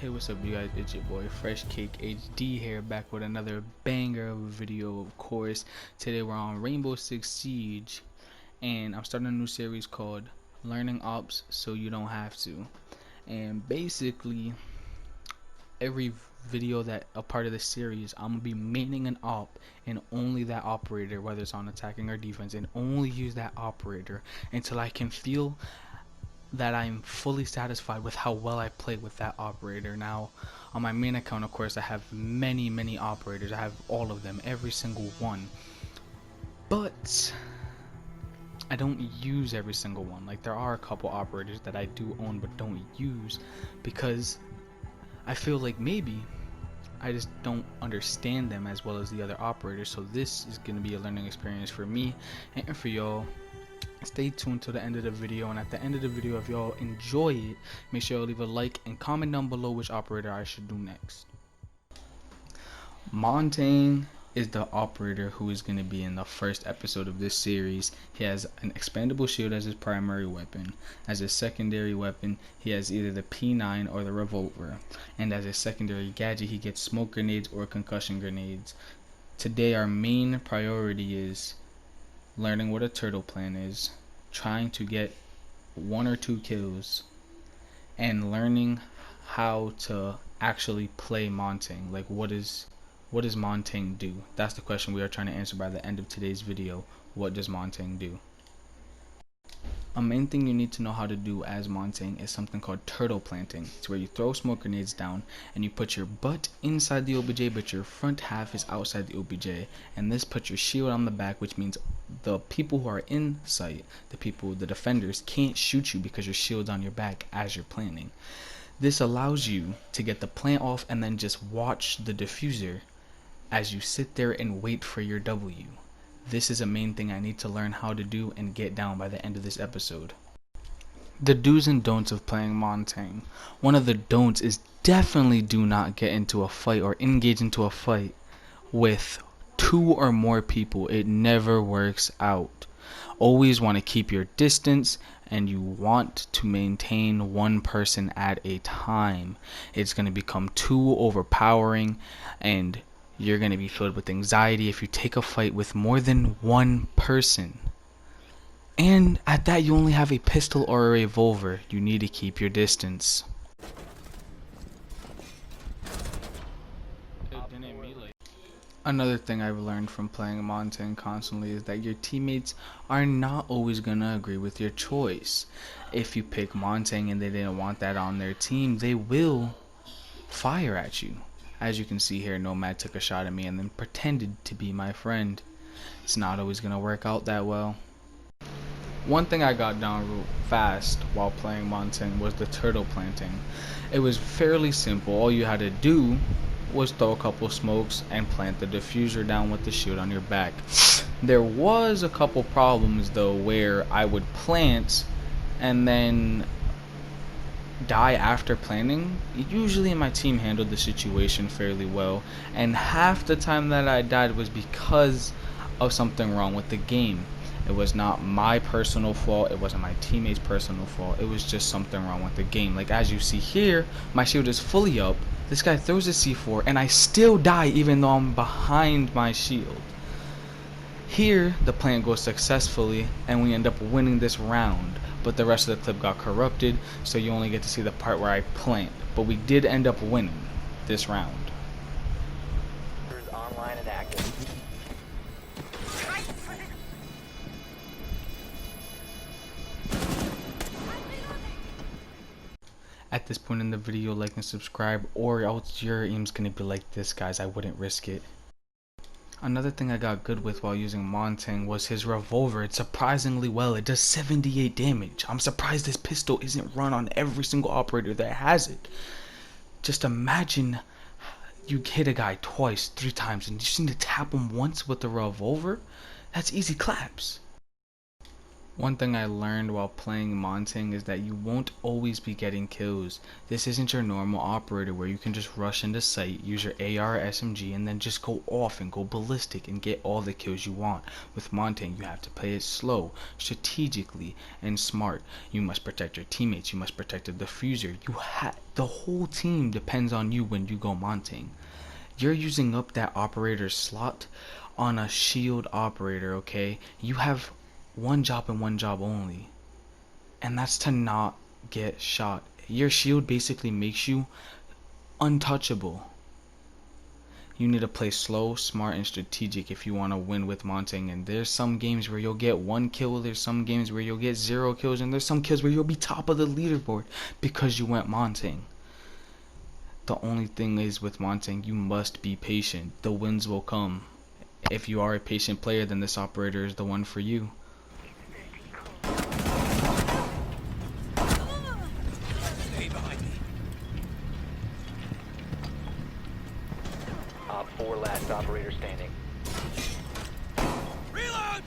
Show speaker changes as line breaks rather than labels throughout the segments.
Hey, what's up you guys, it's your boy Fresh Cake HD here, back with another banger of a video. Of course, today we're on Rainbow Six Siege and I'm starting a new series called Learning Ops So You Don't Have To. And basically every video that a part of the series, I'm gonna be maining an op and only that operator, whether it's on attacking or defense, and only use that operator until I can feel that I'm fully satisfied with how well I play with that operator. Now, on my main account, of course, I have many operators. I have all of them, every single one. But I don't use every single one. Like, there are a couple operators that I do own but don't use because I feel like maybe I just don't understand them as well as the other operators. So this is going to be a learning experience for me and for y'all. Stay tuned to the end of the video, and at the end of the video, if y'all enjoy it, make sure you leave a like and comment down below which operator I should do next. Montagne is the operator who is going to be in the first episode of this series. He has an expandable shield as his primary weapon. As his secondary weapon, he has either the P9 or the revolver, and as his secondary gadget, he gets smoke grenades or concussion grenades. Today our main priority is learning what a turtle plan is, trying to get 1 or 2 kills, and learning how to actually play Montagne. Like, what does Montagne do? That's the question we are trying to answer by the end of today's video. What does Montagne do? A main thing you need to know how to do as Montagne is something called turtle planting. It's where you throw smoke grenades down and you put your butt inside the OBJ, but your front half is outside the OBJ, and this puts your shield on the back, which means the people who are in sight, the defenders, can't shoot you because your shield's on your back as you're planting. This allows you to get the plant off and then just watch the diffuser as you sit there and wait for your W. This is a main thing I need to learn how to do and get down by the end of this episode. The do's and don'ts of playing Montagne. One of the don'ts is definitely do not get into a fight or engage into a fight with 2 or more people. It never works out. Always want to keep your distance, and you want to maintain 1 person at a time. It's going to become too overpowering, and you're going to be filled with anxiety if you take a fight with more than 1 person. And at that, you only have a pistol or a revolver. You need to keep your distance. Another thing I've learned from playing Montagne constantly is that your teammates are not always going to agree with your choice. If you pick Montagne and they didn't want that on their team, they will fire at you. As you can see here, Nomad took a shot at me and then pretended to be my friend. It's not always going to work out that well. One thing I got down real fast while playing Montagne was the turtle planting. It was fairly simple. All you had to do was throw a couple smokes and plant the diffuser down with the shield on your back. There was a couple problems though where I would plant and then die after planting. Usually my team handled the situation fairly well, and half the time that I died was because of something wrong with the game. It was not my personal fault, it wasn't my teammates' personal fault, it was just something wrong with the game. Like, as you see here, my shield is fully up, this guy throws a C4 and I still die even though I'm behind my shield. Here the plant goes successfully and we end up winning this round, but the rest of the clip got corrupted, so you only get to see the part where I plant. But we did end up winning this round.
Online and active.
At this point in the video, like and subscribe, or else your aim's gonna be like this, guys. I wouldn't risk it. Another thing I got good with while using Montagne was his revolver. It's surprisingly well. It does 78 damage. I'm surprised this pistol isn't run on every single operator that has it. Just imagine you hit a guy twice, 3 times, and you just need to tap him once with the revolver. That's easy claps. One thing I learned while playing Montagne is that you won't always be getting kills. This isn't your normal operator where you can just rush into sight, use your AR or SMG, and then just go off and go ballistic and get all the kills you want. With Montagne, you have to play it slow, strategically, and smart. You must protect your teammates, you must protect the diffuser. The whole team depends on you when you go Montagne. You're using up that operator's slot on a shield operator, okay? You have one job and one job only, and that's to not get shot. Your shield basically makes you untouchable. You need to play slow, smart, and strategic if you want to win with Montagne. And there's some games where you'll get one kill, there's some games where you'll get 0 kills, and there's some kills where you'll be top of the leaderboard because you went Montagne. The only thing is with Montagne, you must be patient. The wins will come. If you are a patient player, then this operator is the one for you.
Op 4 last operator standing.
Reload!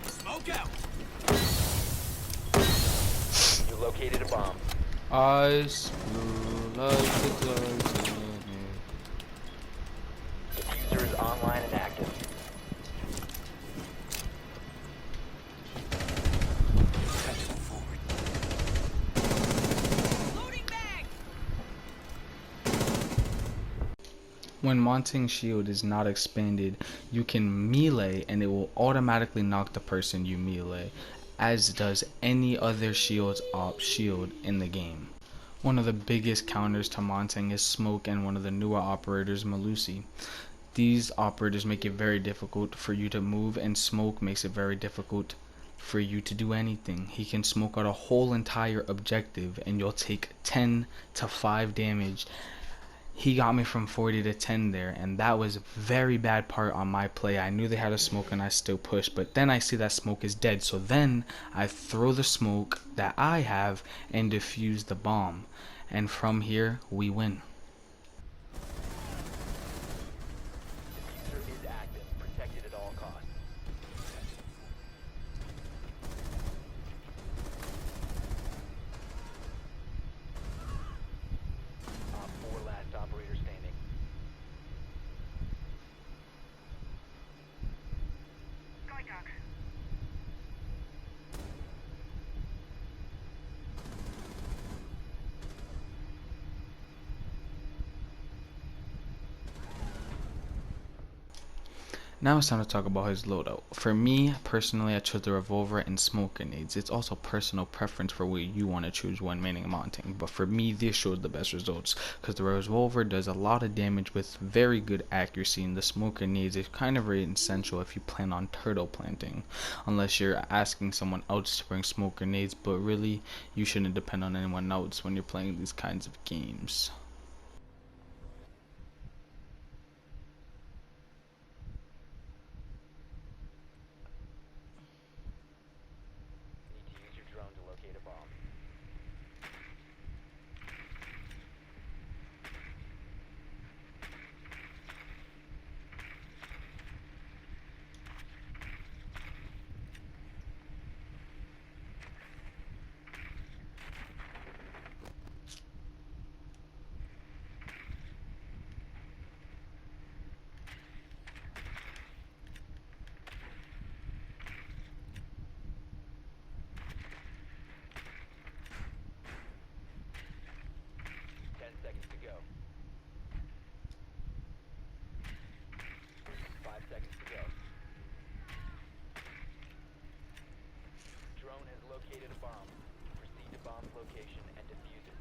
Smoke out!
You located a bomb.
Eyes blue like the clouds.
Diffuser is online and active.
When Montagne shield is not expanded, you can melee and it will automatically knock the person you melee, as does any other shield in the game. One of the biggest counters to Montagne is smoke and one of the newer operators, Malusi. These operators make it very difficult for you to move, and smoke makes it very difficult for you to do anything. He can smoke out a whole entire objective and you'll take 10 to 5 damage. He got me from 40 to 10 there, and that was a very bad part on my play. I knew they had a smoke and I still pushed, but then I see that smoke is dead, so then I throw the smoke that I have and defuse the bomb, and from here we win.
Diffuser is active, protected at all costs. Op 4 last operator standing.
Now it's time to talk about his loadout. For me, personally, I chose the revolver and smoke grenades. It's also personal preference for what you want to choose when maining Montagne, but for me, this showed the best results, because the revolver does a lot of damage with very good accuracy, and the smoke grenades is kind of very essential if you plan on turtle planting, unless you're asking someone else to bring smoke grenades, but really, you shouldn't depend on anyone else when you're playing these kinds of games.
Need to use your drone to locate a bomb. Seconds to go. 5 seconds to go. Drone has located a bomb. Proceed to bomb's location and defuse it.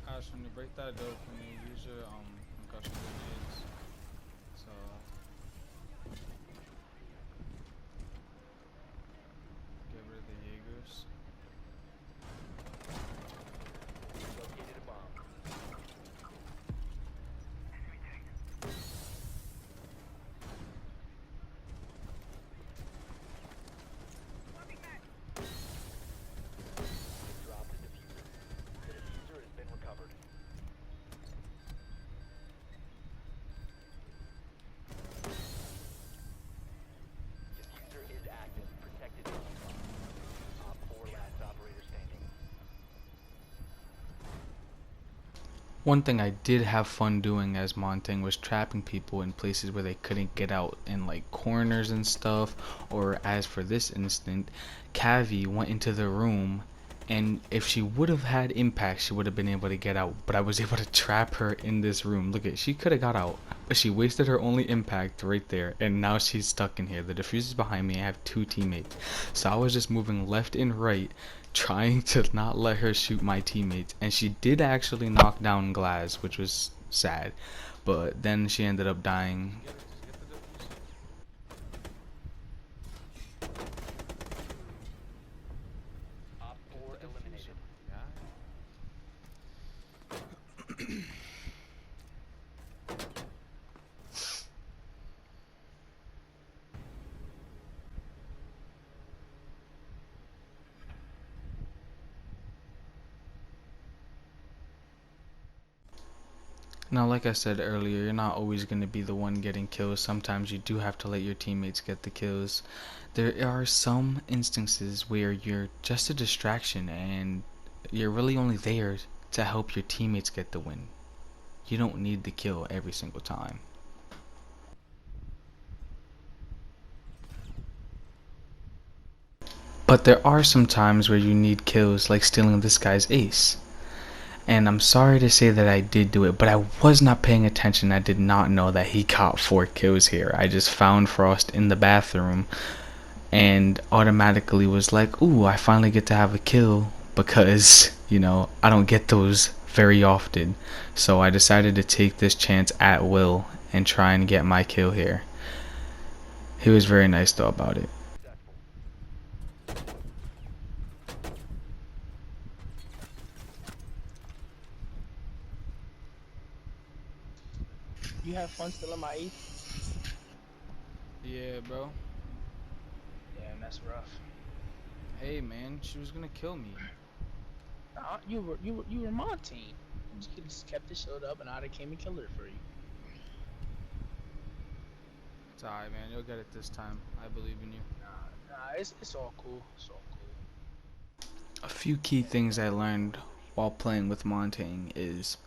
Ash, when you break that door, can you use your concussion grenades? So get rid of the Jaegers.
Located a bomb.
One thing I did have fun doing as Montagne was trapping people in places where they couldn't get out, in like corners and stuff. Or as for this instant, Cavi went into the room, and if she would have had impact, she would have been able to get out. But I was able to trap her in this room. Look at, she could have got out, but she wasted her only impact right there, and now she's stuck in here. The diffuser's behind me. I have two teammates, so I was just moving left and right, trying to not let her shoot my teammates, and she did actually knock down Glass, which was sad, but then she ended up dying.
Op 4 eliminated.
Now, like I said earlier, you're not always going to be the one getting kills. Sometimes you do have to let your teammates get the kills. There are some instances where you're just a distraction and you're really only there to help your teammates get the win. You don't need the kill every single time. But there are some times where you need kills, like stealing this guy's ace. And I'm sorry to say that I did do it, but I was not paying attention. I did not know that he got 4 kills here. I just found Frost in the bathroom and automatically was like, ooh, I finally get to have a kill, because, you know, I don't get those very often. So I decided to take this chance at will and try and get my kill here. He was very nice though about it.
You have fun still in my eighth?
Yeah, bro.
Damn, that's rough.
Hey, man, she was gonna kill me.
You were Montagne. You just kept the shield up, and I'd have came and killed her for you.
It's alright, man. You'll get it this time. I believe in you.
It's all cool. It's all cool.
A few key things I learned while playing with Montagne is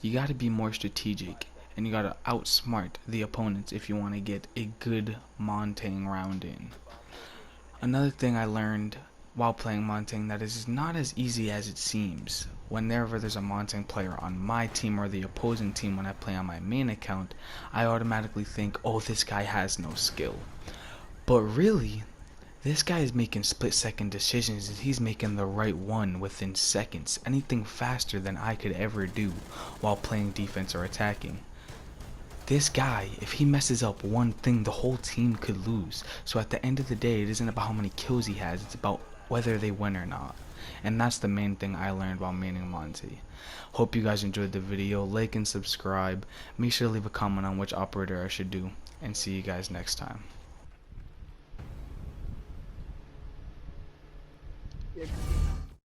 you gotta be more strategic and you gotta outsmart the opponents if you want to get a good Montagne round in. Another thing I learned while playing Montagne that is not as easy as it seems. Whenever there's a Montagne player on my team or the opposing team when I play on my main account, I automatically think, oh, this guy has no skill. But really, this guy is making split-second decisions, and he's making the right one within seconds. Anything faster than I could ever do while playing defense or attacking. This guy, if he messes up one thing, the whole team could lose. So at the end of the day, it isn't about how many kills he has, it's about whether they win or not. And that's the main thing I learned while maining Monty. Hope you guys enjoyed the video. Like and subscribe. Make sure to leave a comment on which operator I should do. And see you guys next time.
Yeah.